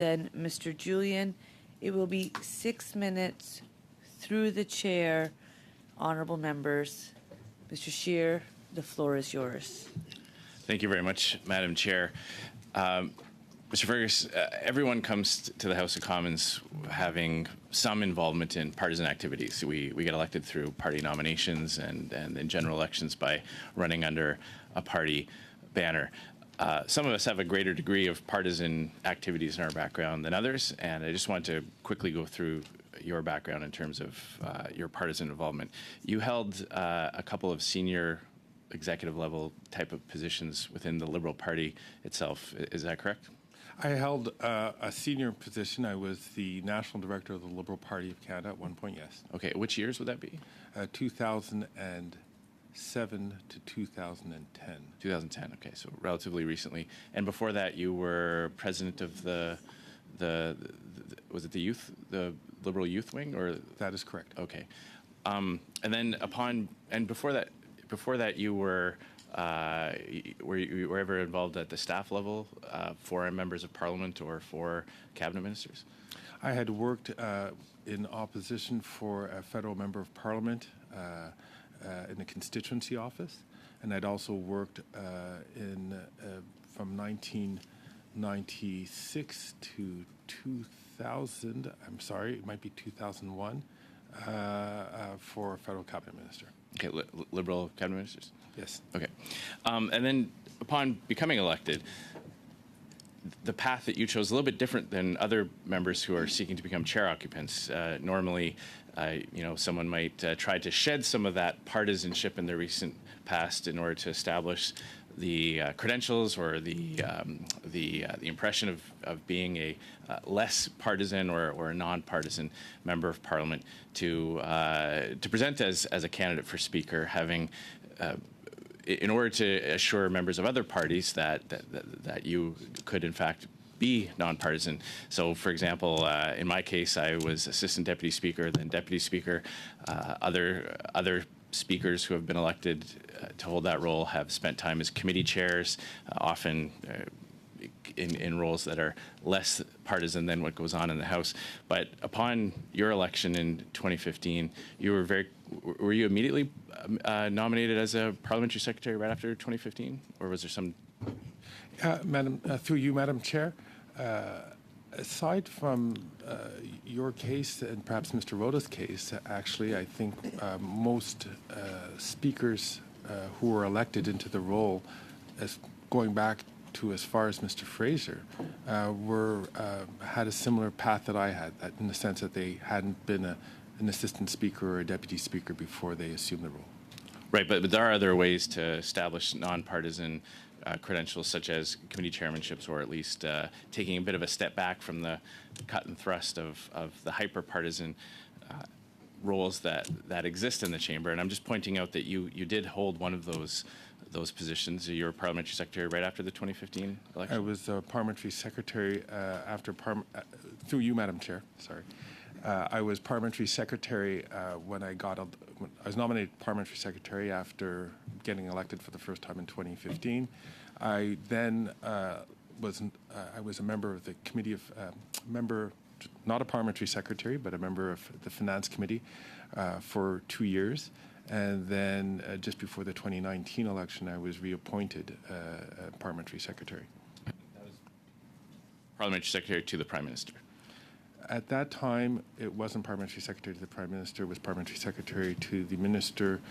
then Mr. Julian. It will be 6 minutes through the chair. Honourable members, Mr. Scheer, the floor is yours. Thank you very much, Madam Chair. Mr. Fergus, everyone comes to the House of Commons having some involvement in partisan activities. We get elected through party nominations and in general elections by running under a party banner. Some of us have a greater degree of partisan activities in our background than others, and I just want to quickly go through your background in terms of your partisan involvement. You held a couple of senior executive level type of positions within the Liberal Party itself. Is that correct? I held a senior position. I was the National Director of the Liberal Party of Canada at one point, yes. Okay, which years would that be? 2007 to 2010. 2010, okay, so relatively recently. And before that, you were president of the was it the Liberal Youth Wing, or? That is correct. Okay. And then before that, you were you ever involved at the staff level for members of Parliament or for cabinet ministers? I had worked in opposition for a federal member of Parliament in the constituency office, and I'd also worked from 1996 to 2000. I'm sorry, it might be 2001 for a federal cabinet minister. Okay, Liberal cabinet ministers? Yes. Okay. And then upon becoming elected, the path that you chose is a little bit different than other members who are seeking to become chair occupants. Normally, someone might try to shed some of that partisanship in their recent past in order to establish the credentials or the impression of being a less partisan or a non-partisan member of Parliament to present as a candidate for Speaker, having in order to assure members of other parties that you could in fact be nonpartisan. So, for example, in my case, I was Assistant Deputy Speaker, then Deputy Speaker. Other speakers who have been elected to hold that role have spent time as committee chairs, often in roles that are less partisan than what goes on in the House. But upon your election in 2015, were you immediately nominated as a parliamentary secretary right after 2015, or was there some? Through you, Madam Chair, aside from your case and perhaps Mr. Rota's case, actually, I think most speakers who were elected into the role, as going back to as far as Mr. Fraser, had a similar path that I had, in the sense that they hadn't been an assistant speaker or a deputy speaker before they assumed the role. Right, but there are other ways to establish nonpartisan credentials, such as committee chairmanships, or at least taking a bit of a step back from the cut and thrust of the hyper-partisan roles that exist in the chamber. And I'm just pointing out that you did hold one of those positions. You were parliamentary secretary right after the 2015 election? I was parliamentary secretary through you, Madam Chair, sorry. I was parliamentary secretary when I was nominated parliamentary secretary after getting elected for the first time in 2015. I then I was a member of the committee of not a parliamentary secretary, but a member of the finance committee for 2 years. And then just before the 2019 election, I was reappointed parliamentary secretary. That was parliamentary secretary to the Prime Minister. At that time, it wasn't parliamentary secretary to the Prime Minister. It was parliamentary secretary to the Minister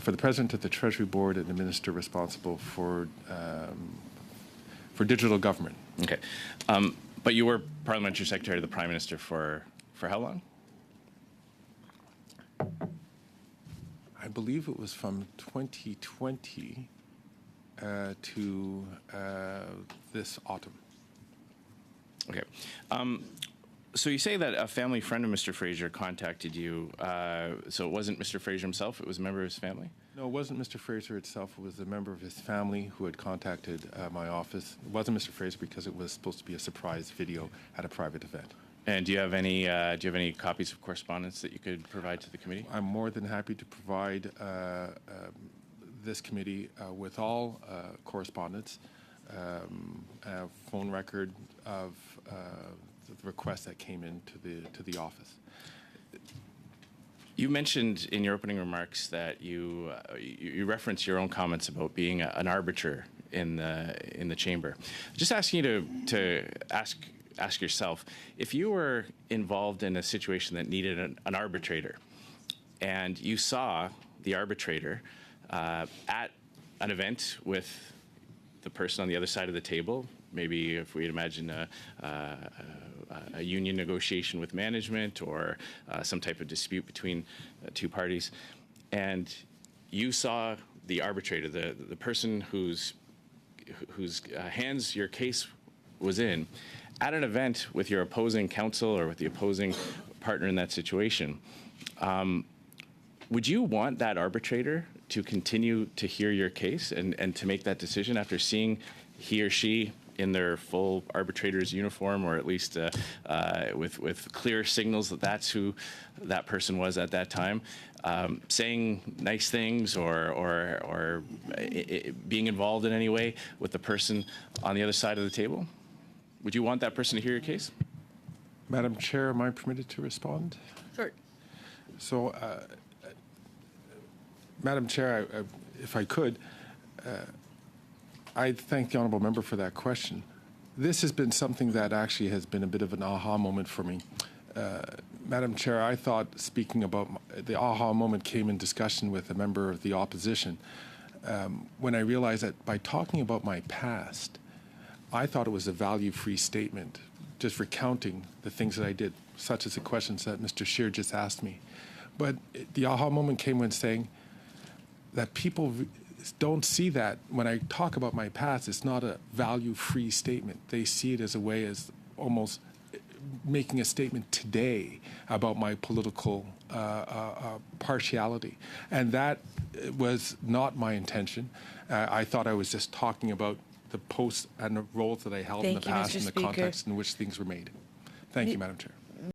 for the President of the Treasury Board and the Minister responsible for digital government. Okay. But you were parliamentary secretary to the Prime Minister for how long? I believe it was from 2020 to this autumn. Okay. So you say that a family friend of Mr. Fraser contacted you. So it wasn't Mr. Fraser himself, it was a member of his family? No, it wasn't Mr. Fraser itself. It was a member of his family who had contacted my office. It wasn't Mr. Fraser because it was supposed to be a surprise video at a private event. And do you have any copies of correspondence that you could provide to the committee? I'm more than happy to provide this committee with all correspondence a phone record of the request that came into the office. You mentioned in your opening remarks that you referenced your own comments about being an arbiter in the chamber. Just asking you to ask yourself, if you were involved in a situation that needed an arbitrator, and you saw the arbitrator at an event with the person on the other side of the table, maybe if we imagine a union negotiation with management or some type of dispute between two parties, and you saw the arbitrator, the person whose hands your case was in, at an event with your opposing counsel or with the opposing partner in that situation, would you want that arbitrator to continue to hear your case and to make that decision after seeing he or she in their full arbitrator's uniform, or at least with clear signals that that's who that person was at that time, saying nice things or being involved in any way with the person on the other side of the table? Would you want that person to hear your case? Madam Chair, am I permitted to respond? Sure. So, Madam Chair, if I could, I thank the honourable member for that question. This has been something that actually has been a bit of an aha moment for me. Madam Chair, I thought speaking about the aha moment came in discussion with a member of the opposition when I realized that by talking about my past, I thought it was a value-free statement, just recounting the things that I did, such as the questions that Mr. Scheer just asked me. But the aha moment came when saying that people don't see that when I talk about my past, it's not a value-free statement. They see it as a way as almost making a statement today about my political partiality. And that was not my intention. I thought I was just talking about the posts and the roles that I held in the past and the context in which things were made. Thank you, Madam Chair.